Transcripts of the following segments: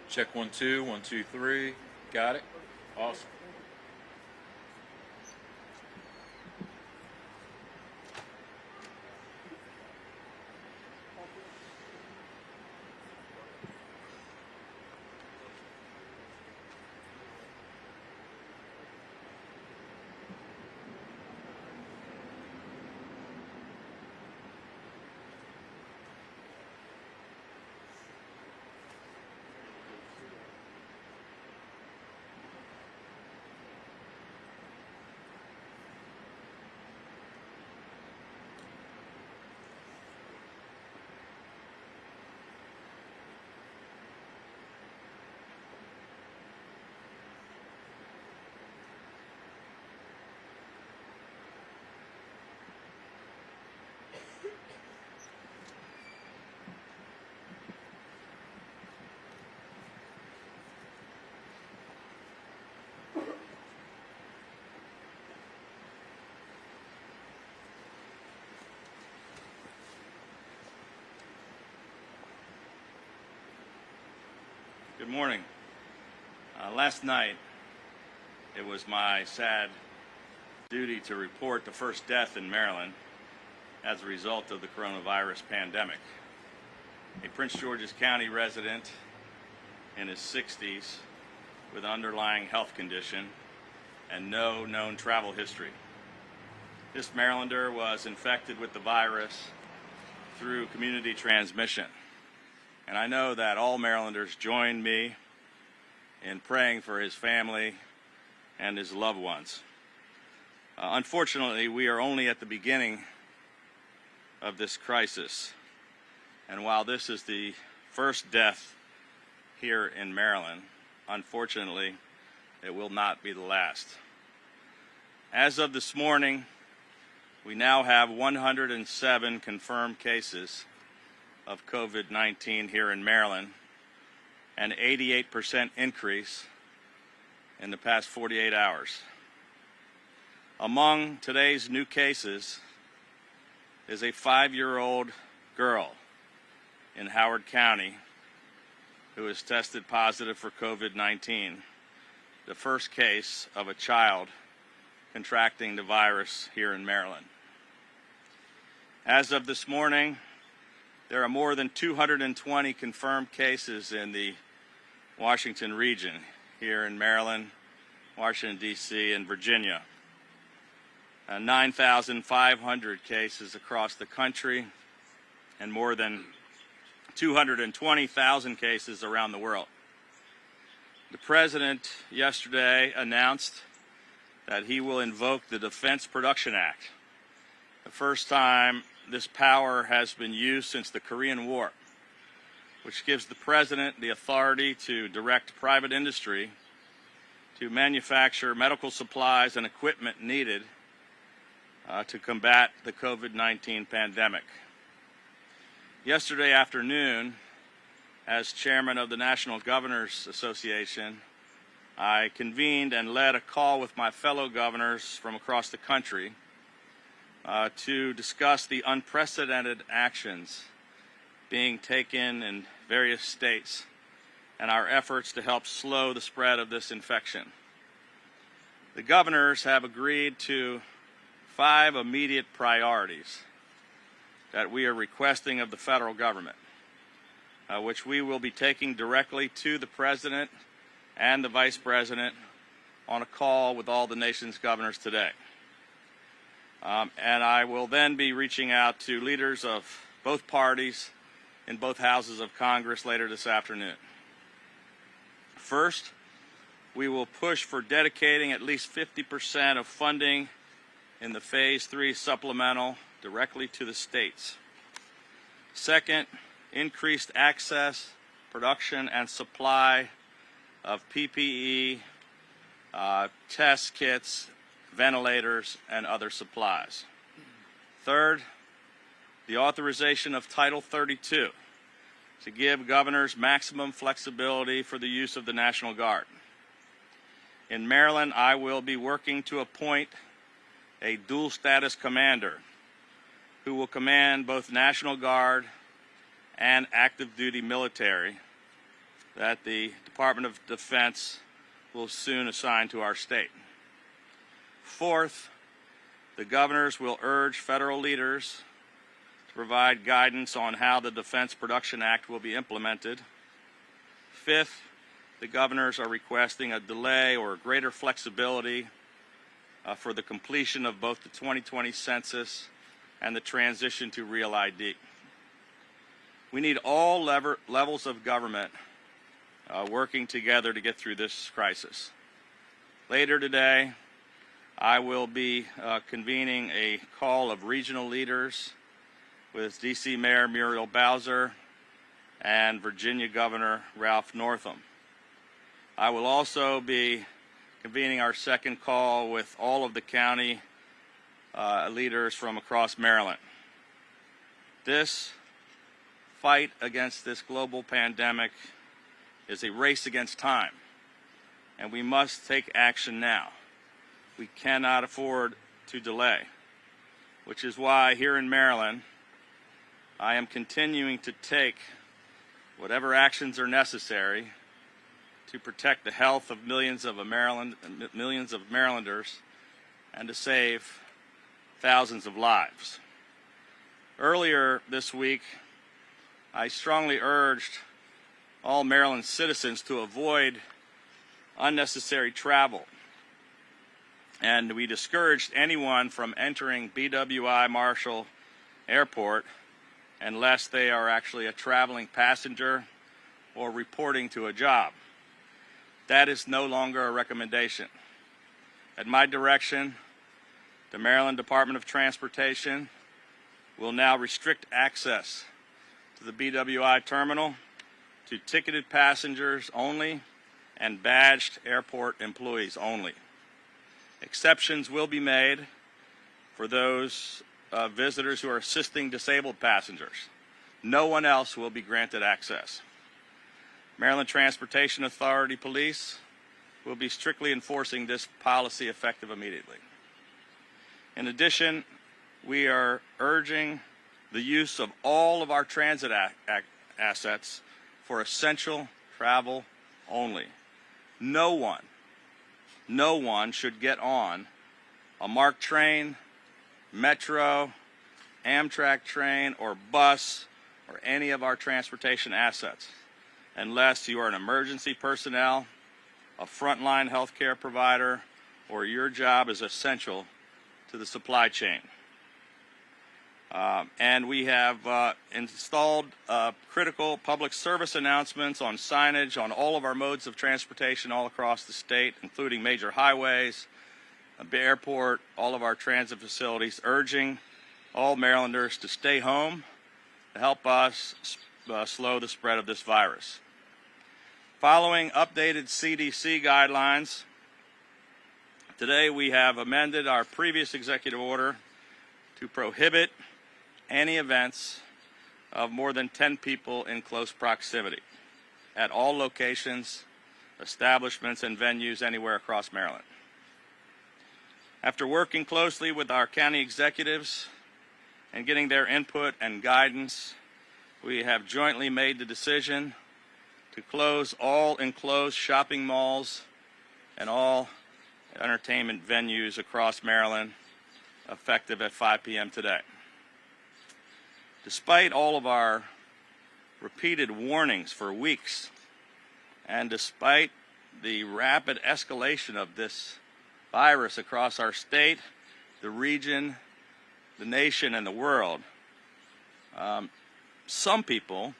Check 1 2 1 2 3. Got it. Awesome. Good morning. Last night, it was my sad duty to report the first death in Maryland as a result of the coronavirus pandemic. A Prince George's County resident in his 60s with an underlying health condition and no known travel history. This Marylander was infected with the virus through community transmission. And I know that all Marylanders join me in praying for his family and his loved ones. Unfortunately, we are only at the beginning of this crisis. And while this is the first death here in Maryland, unfortunately, it will not be the last. As of this morning, we now have 107 confirmed cases of COVID-19 here in Maryland, an 88% increase in the past 48 hours. Among today's new cases is a 5-year-old girl in Howard County who has tested positive for COVID-19, the first case of a child contracting the virus here in Maryland. As of this morning, there are more than 220 confirmed cases in the Washington region, here in Maryland, Washington, D.C., and Virginia. 9,500 cases across the country, and more than 220,000 cases around the world. The President yesterday announced that he will invoke the Defense Production Act, the first time this power has been used since the Korean War, which gives the President the authority to direct private industry to manufacture medical supplies and equipment needed to combat the COVID-19 pandemic. Yesterday afternoon, as chairman of the National Governors Association, I convened and led a call with my fellow governors from across the country to discuss the unprecedented actions being taken in various states and our efforts to help slow the spread of this infection. The governors have agreed to 5 immediate priorities that we are requesting of the federal government, which we will be taking directly to the President and the Vice President on a call with all the nation's governors today. And I will then be reaching out to leaders of both parties in both houses of Congress later this afternoon. First, we will push for dedicating at least 50% of funding in the Phase 3 supplemental directly to the states. Second, increased access, production, and supply of PPE, test kits, ventilators, and other supplies. Third, the authorization of Title 32 to give governors maximum flexibility for the use of the National Guard. In Maryland, I will be working to appoint a dual status commander who will command both National Guard and active duty military that the Department of Defense will soon assign to our state. Fourth, the governors will urge federal leaders to provide guidance on how the Defense Production Act will be implemented. Fifth, the governors are requesting a delay or greater flexibility for the completion of both the 2020 census and the transition to Real ID. We need all levels of government working together to get through this crisis. Later today, I will be convening a call of regional leaders with D.C. Mayor Muriel Bowser and Virginia Governor Ralph Northam. I will also be convening our second call with all of the county leaders from across Maryland. This fight against this global pandemic is a race against time, and we must take action now. We cannot afford to delay, which is why here in Maryland, I am continuing to take whatever actions are necessary to protect the health of millions of Marylanders and to save thousands of lives. Earlier this week, I strongly urged all Maryland citizens to avoid unnecessary travel, and we discouraged anyone from entering BWI Marshall Airport unless they are actually a traveling passenger or reporting to a job. That is no longer a recommendation. At my direction, the Maryland Department of Transportation will now restrict access to the BWI terminal to ticketed passengers only and badged airport employees only. Exceptions will be made for those visitors who are assisting disabled passengers. No one else will be granted access. Maryland Transportation Authority Police will be strictly enforcing this policy effective immediately. In addition, we are urging the use of all of our transit assets for essential travel only. No one should get on a MARC train, Metro, Amtrak train, or bus, or any of our transportation assets, unless you are an emergency personnel, a frontline healthcare provider, or your job is essential to the supply chain. And we have installed critical public service announcements on signage on all of our modes of transportation all across the state, including major highways, the airport, all of our transit facilities, urging all Marylanders to stay home to help us slow the spread of this virus. Following updated CDC guidelines, today we have amended our previous executive order to prohibit any events of more than 10 people in close proximity at all locations, establishments, and venues anywhere across Maryland. After working closely with our county executives and getting their input and guidance, we have jointly made the decision to close all enclosed shopping malls and all entertainment venues across Maryland, effective at 5 p.m. today. Despite all of our repeated warnings for weeks, and despite the rapid escalation of this virus across our state, the region, the nation, and the world, some people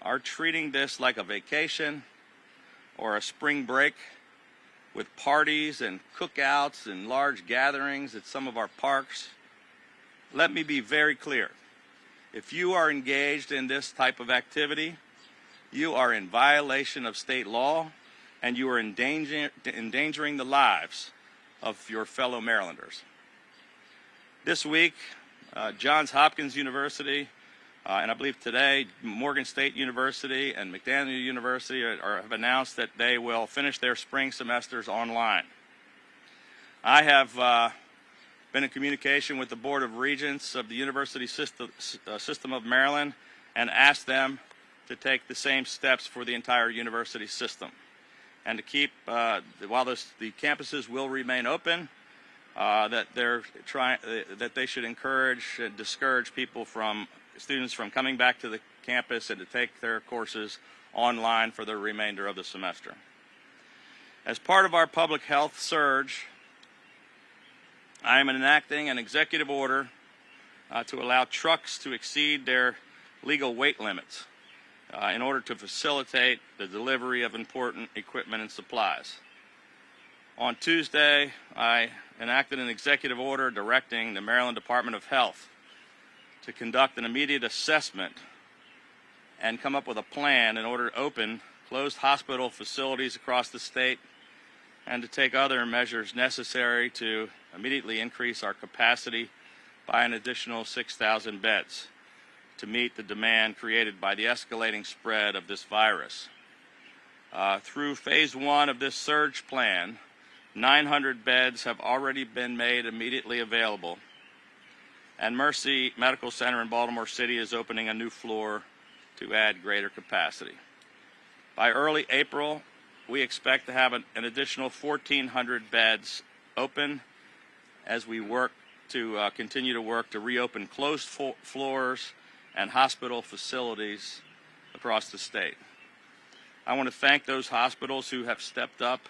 are treating this like a vacation or a spring break with parties and cookouts and large gatherings at some of our parks. Let me be very clear. If you are engaged in this type of activity, you are in violation of state law and you are endangering the lives of your fellow Marylanders. This week, Johns Hopkins University, and I believe today, Morgan State University and McDaniel University have announced that they will finish their spring semesters online. I have been in communication with the Board of Regents of the University System of Maryland and asked them to take the same steps for the entire university system and to keep, while the campuses will remain open, that they should encourage and discourage students from coming back to the campus and to take their courses online for the remainder of the semester. As part of our public health surge, I am enacting an executive order to allow trucks to exceed their legal weight limits in order to facilitate the delivery of important equipment and supplies. On Tuesday, I enacted an executive order directing the Maryland Department of Health to conduct an immediate assessment and come up with a plan in order to open closed hospital facilities across the state and to take other measures necessary to immediately increase our capacity by an additional 6,000 beds to meet the demand created by the escalating spread of this virus. Through phase 1 of this surge plan, 900 beds have already been made immediately available, and Mercy Medical Center in Baltimore City is opening a new floor to add greater capacity. By early April, we expect to have an additional 1,400 beds open as we continue to work to reopen closed floors and hospital facilities across the state. I want to thank those hospitals who have stepped up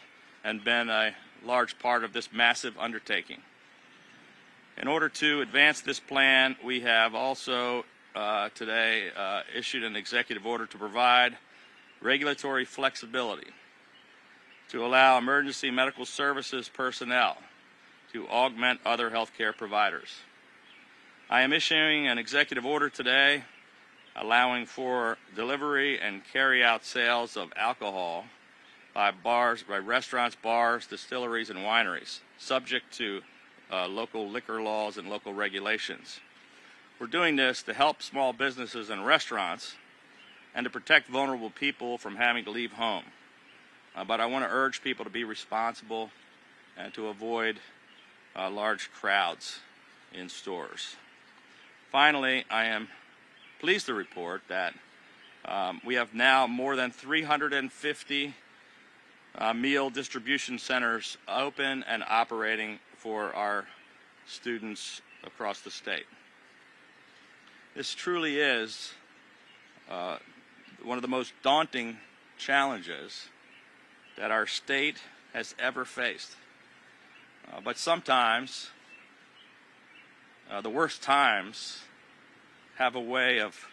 and been a large part of this massive undertaking. In order to advance this plan, we have also today issued an executive order to provide regulatory flexibility to allow emergency medical services personnel to augment other healthcare providers. I am issuing an executive order today allowing for delivery and carry-out sales of alcohol by restaurants, bars, distilleries, and wineries, subject to local liquor laws and local regulations. We're doing this to help small businesses and restaurants and to protect vulnerable people from having to leave home. But I want to urge people to be responsible and to avoid large crowds in stores. Finally, I am pleased to report that we have now more than 350 meal distribution centers open and operating for our students across the state. This truly is one of the most daunting challenges that our state has ever faced. But sometimes the worst times have a way of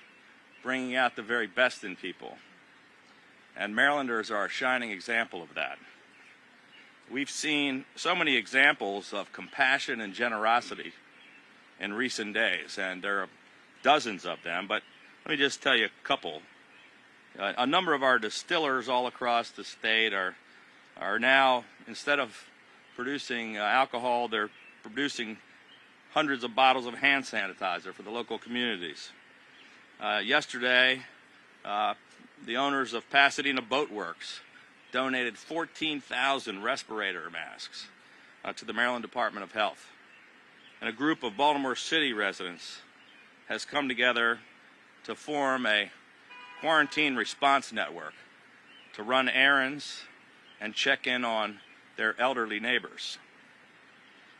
bringing out the very best in people. And Marylanders are a shining example of that. We've seen so many examples of compassion and generosity in recent days, and there are dozens of them, but let me just tell you a couple. A number of our distillers all across the state are now, instead of producing alcohol, they're producing hundreds of bottles of hand sanitizer for the local communities. Yesterday, the owners of Pasadena Boat Works donated 14,000 respirator masks to the Maryland Department of Health. And a group of Baltimore City residents has come together to form a quarantine response network to run errands and check in on their elderly neighbors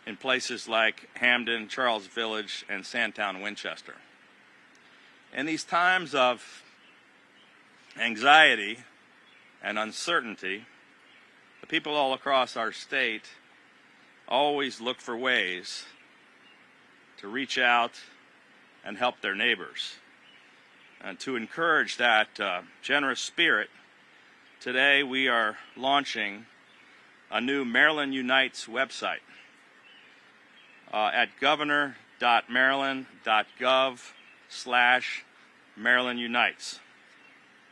in places like Hamden, Charles Village, and Sandtown, Winchester. In these times of anxiety and uncertainty, the people all across our state always look for ways to reach out and help their neighbors. And to encourage that generous spirit, today we are launching a new Maryland Unites website at governor.maryland.gov/Maryland Unites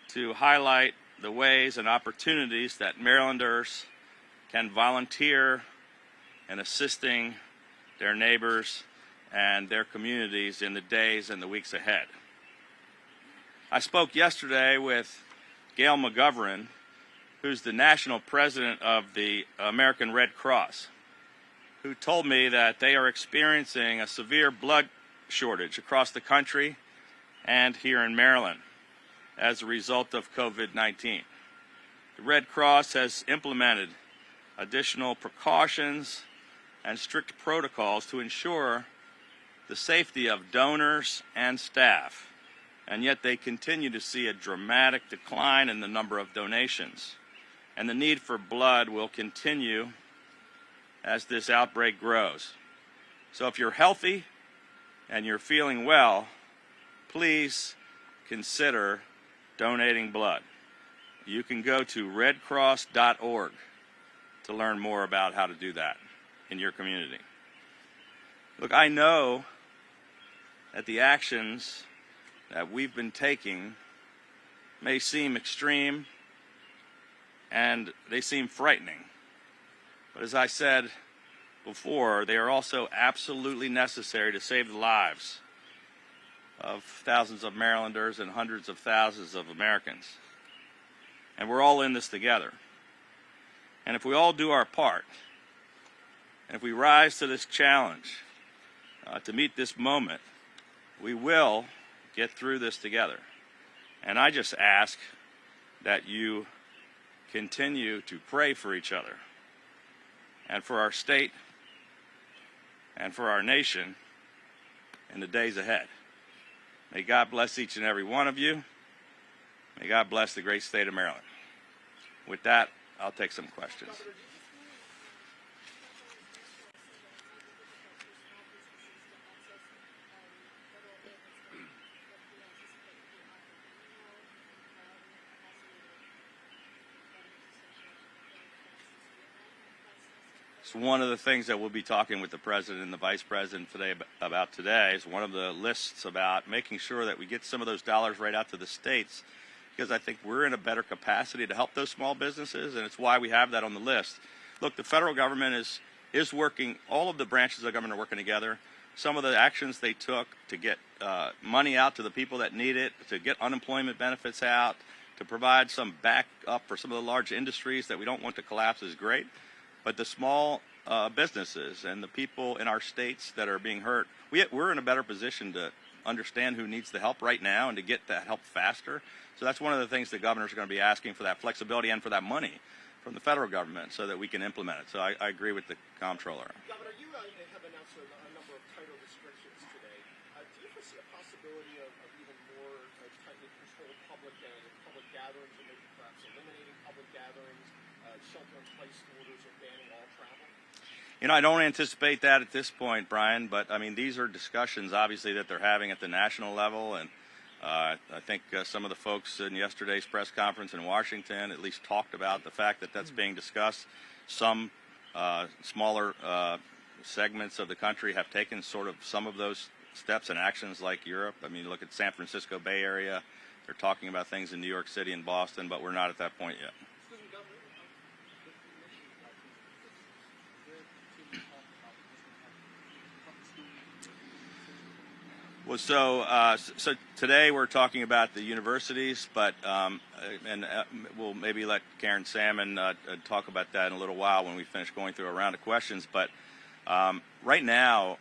to highlight the ways and opportunities that Marylanders can volunteer in assisting their neighbors and their communities in the days and the weeks ahead. I spoke yesterday with Gail McGovern, who's the national president of the American Red Cross, who told me that they are experiencing a severe blood shortage across the country and here in Maryland as a result of COVID-19. The Red Cross has implemented additional precautions and strict protocols to ensure the safety of donors and staff, and yet they continue to see a dramatic decline in the number of donations. And the need for blood will continue as this outbreak grows. So if you're healthy and you're feeling well, please consider donating blood. You can go to redcross.org to learn more about how to do that in your community. Look, I know that the actions that we've been taking may seem extreme and they seem frightening. But as I said before, they are also absolutely necessary to save the lives of thousands of Marylanders and hundreds of thousands of Americans. And we're all in this together. And if we all do our part, and if we rise to this challenge to meet this moment, we will get through this together. And I just ask that you continue to pray for each other and for our state and for our nation in the days ahead. May God bless each and every one of you. May God bless the great state of Maryland. With that, I'll take some questions. So one of the things that we'll be talking with the President and the Vice President about today is one of the lists about making sure that we get some of those dollars right out to the states, because I think we're in a better capacity to help those small businesses, and it's why we have that on the list. Look, the federal government is working, all of the branches of government are working together. Some of the actions they took to get money out to the people that need it, to get unemployment benefits out, to provide some backup for some of the large industries that we don't want to collapse is great. But the small businesses and the people in our states that are being hurt, we're in a better position to understand who needs the help right now and to get that help faster. So that's one of the things the governors are going to be asking for, that flexibility and for that money from the federal government so that we can implement it. So I agree with the comptroller. Governor, you have announced a number of title restrictions today. Do you foresee a possibility of even more tightly controlled public gatherings, or maybe perhaps eliminating public gatherings, shelter-in-place orders, or banning all travel? You know, I don't anticipate that at this point, Brian, but I mean, these are discussions obviously that they're having at the national level, and I think some of the folks in yesterday's press conference in Washington at least talked about the fact that that's being discussed. Some smaller segments of the country have taken sort of some of those steps and actions, like Europe. I mean, look at San Francisco Bay Area. They're talking about things in New York City and Boston, but we're not at that point yet. Well, so today we're talking about the universities, but we'll maybe let Karen Salmon talk about that in a little while when we finish going through a round of questions. But right now,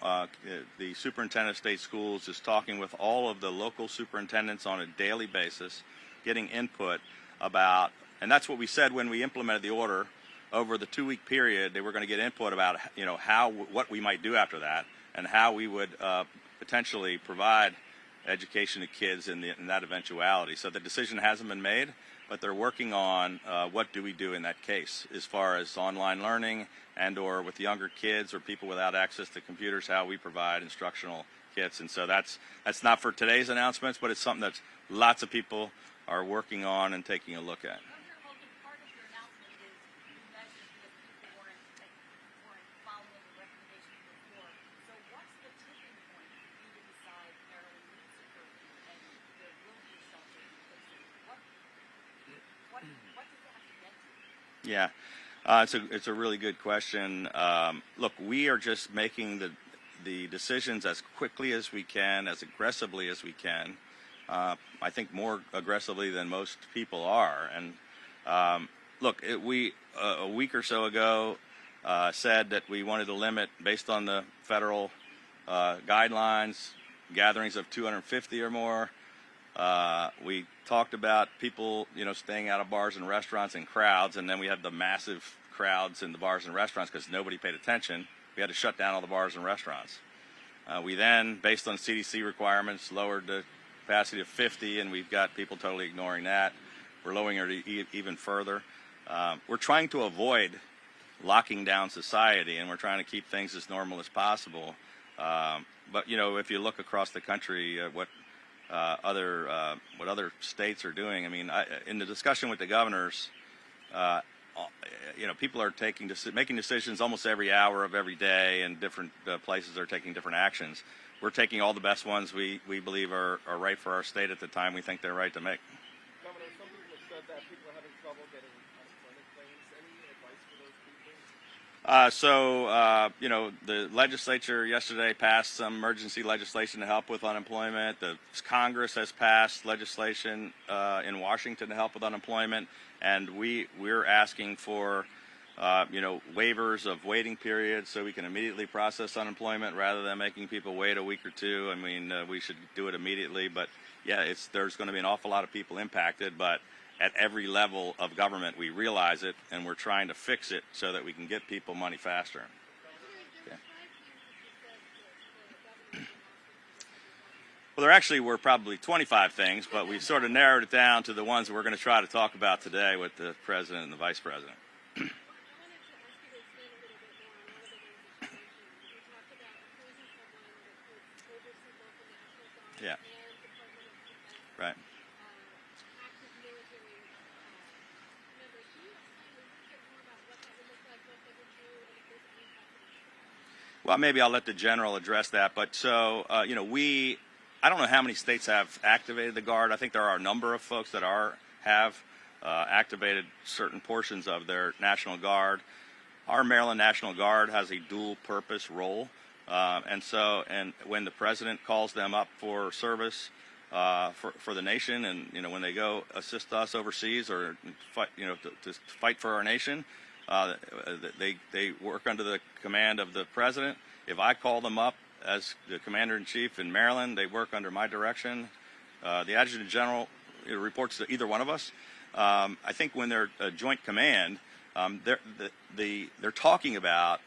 the superintendent of state schools is talking with all of the local superintendents on a daily basis, getting input about, and that's what we said when we implemented the order. Over the 2-week period, they were going to get input about, you know, what we might do after that, and how we would potentially provide education to kids in that eventuality. So the decision hasn't been made, but they're working on what do we do in that case as far as online learning and or with younger kids or people without access to computers, how we provide instructional kits. And so that's not for today's announcements, but it's something that lots of people are working on and taking a look at. Yeah, it's a really good question. Look, we are just making the decisions as quickly as we can, as aggressively as we can. I think more aggressively than most people are. And look, we a week or so ago said that we wanted to limit, based on the federal guidelines, gatherings of 250 or more. We talked about people, staying out of bars and restaurants in crowds, and then we had the massive crowds in the bars and restaurants because nobody paid attention. We had to shut down all the bars and restaurants. We then, based on CDC requirements, lowered the capacity of 50, and we've got people totally ignoring that. We're lowering it even further. We're trying to avoid locking down society, and we're trying to keep things as normal as possible. But if you look across the country, what other states are doing. I mean, in the discussion with the governors, people are making decisions almost every hour of every day, and different places are taking different actions. We're taking all the best ones we believe are right for our state at the time we think they're right to make. Governor, some people have said that people are having trouble getting unemployment claims. Any advice for those people? The legislature yesterday passed some emergency legislation to help with unemployment. The Congress has passed legislation in Washington to help with unemployment, and we're asking for waivers of waiting periods so we can immediately process unemployment rather than making people wait a week or two. I mean, we should do it immediately, but yeah, there's going to be an awful lot of people impacted, but at every level of government we realize it, and we're trying to fix it so that we can get people money faster. Yeah. Well, there actually were probably 25 things, but we sort of narrowed it down to the ones that we're going to try to talk about today with the president and the vice president. Yeah. Right. Well, maybe I'll let the general address that. But so, I don't know how many states have activated the Guard. I think there are a number of folks that have activated certain portions of their National Guard. Our Maryland National Guard has a dual-purpose role. And when the president calls them up for service for the nation, and when they go assist us overseas or fight, to fight for our nation, they work under the command of the president. If I call them up as the commander-in-chief in Maryland, they work under my direction. The adjutant general reports to either one of us. I think when they're a joint command, they're talking about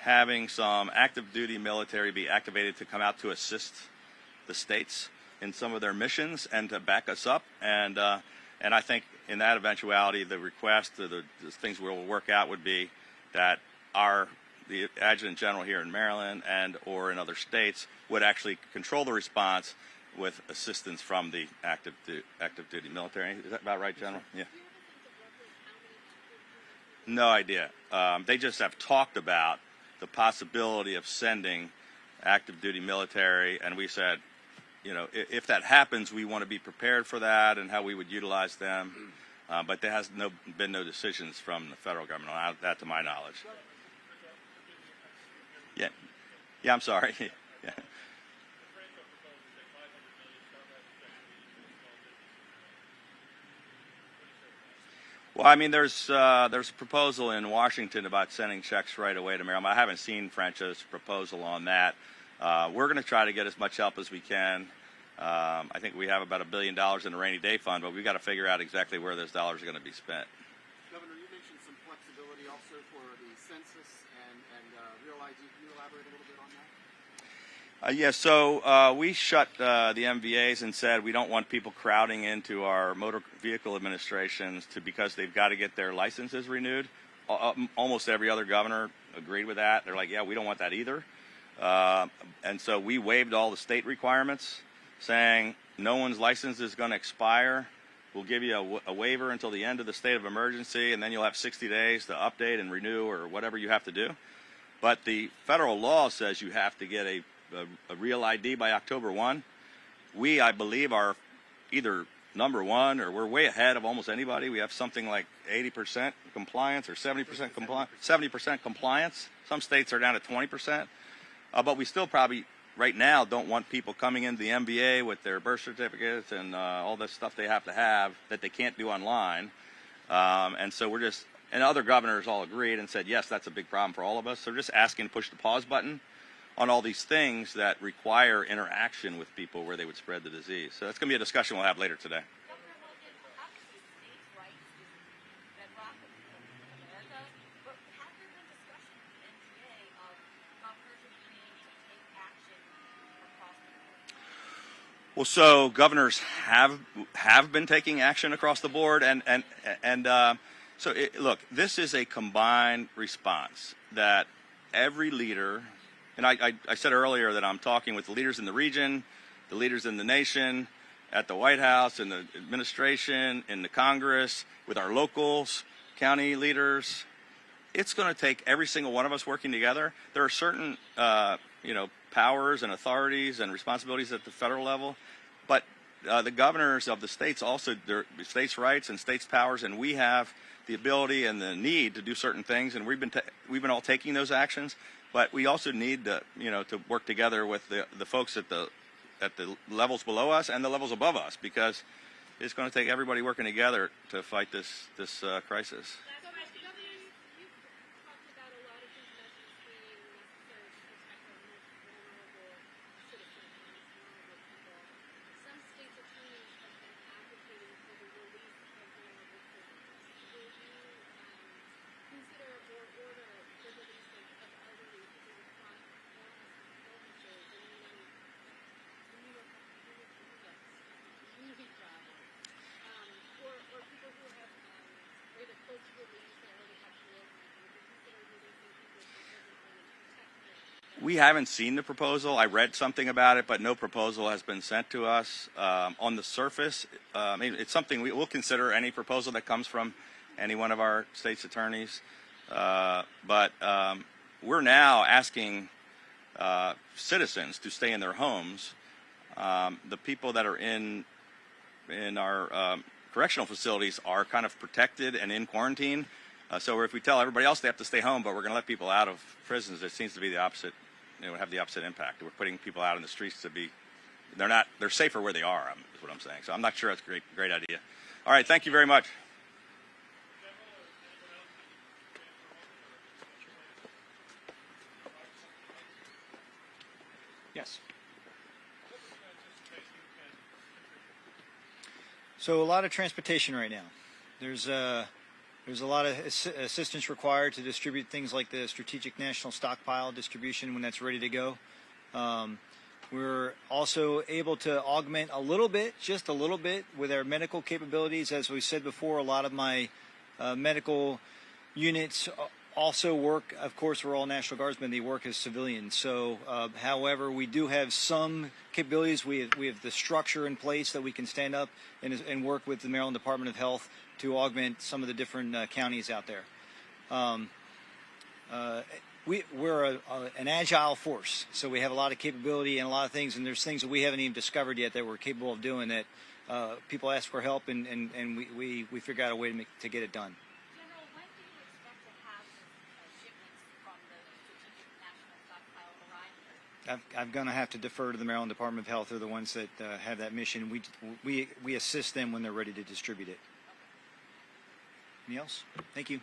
having some active duty military be activated to come out to assist the states in some of their missions and to back us up. And I think in that eventuality, the request, the things we'll work out would be that the adjutant general here in Maryland and or in other states would actually control the response with assistance from the active duty military. Is that about right, General? Yeah. No idea. They just have talked about the possibility of sending active duty military, and we said, if that happens, we want to be prepared for that and how we would utilize them. But there has been no decisions from the federal government on that, to my knowledge. Yeah, I'm sorry. Yeah. Well, I mean, there's a proposal in Washington about sending checks right away to Maryland. I haven't seen French's proposal on that. We're going to try to get as much help as we can. I think we have about $1 billion in the rainy day fund, but we've got to figure out exactly where those dollars are going to be spent. Governor, you mentioned some flexibility also for the census and Real ID. Can you elaborate a little bit on that? So we shut the MVAs and said we don't want people crowding into our motor vehicle administrations because they've got to get their licenses renewed. Almost every other governor agreed with that. They're like, yeah, we don't want that either. And so we waived all the state requirements, saying no one's license is going to expire. We'll give you a waiver until the end of the state of emergency, and then you'll have 60 days to update and renew or whatever you have to do. But the federal law says you have to get a Real ID by October 1. We, I believe, are either number one, or we're way ahead of almost anybody. We have something like 80% compliance or 70% compliance. 70% compliance. Some states are down to 20%, but we still probably right now don't want people coming into the MBA with their birth certificates and all this stuff they have to have that they can't do online. And so we're just, and other governors all agreed and said, yes, that's a big problem for all of us. So we're just asking to push the pause button on all these things that require interaction with people where they would spread the disease. So that's going to be a discussion we'll have later today. Governor Hogan, obviously states' rights is bedrock of America, but have there been discussions with the NTA of governors agreeing to take action across the board? Well, so governors have been taking action across the board, look, this is a combined response that every leader. And I said earlier that I'm talking with the leaders in the region, the leaders in the nation, at the White House, in the administration, in the Congress, with our locals, county leaders. It's going to take every single one of us working together. There are certain, powers and authorities and responsibilities at the federal level, but the governors of the states also, their states' rights and states' powers, and we have the ability and the need to do certain things, and we've been all taking those actions. But we also need to, to work together with the folks at the levels below us and the levels above us, because it's going to take everybody working together to fight this crisis. We haven't seen the proposal. I read something about it, but no proposal has been sent to us. On the surface, it's something we'll consider any proposal that comes from any one of our state's attorneys. But we're now asking citizens to stay in their homes. The people that are in our correctional facilities are kind of protected and in quarantine. So if we tell everybody else they have to stay home, but we're going to let people out of prisons, it seems to be the opposite. It would have the opposite impact. We're putting people out in the streets to be, they're safer where they are, is what I'm saying. So I'm not sure that's a great idea. All right, thank you very much. Yes. So a lot of transportation right now. There's a lot of assistance required to distribute things like the strategic national stockpile distribution when that's ready to go. We're also able to augment a little bit, just a little bit, with our medical capabilities. As we said before, a lot of my medical units also work, of course, we're all National Guardsmen, they work as civilians. So, however, we do have some capabilities. We have the structure in place that we can stand up and work with the Maryland Department of Health to augment some of the different counties out there. We're an agile force, so we have a lot of capability and a lot of things, and there's things that we haven't even discovered yet that we're capable of doing that people ask for help, and we figure out a way to get it done. General, when do you expect to have shipments from the Strategic National Stockpile arrive? I'm going to have to defer to the Maryland Department of Health. They're the ones that have that mission. We assist them when they're ready to distribute it. Anything else? Thank you.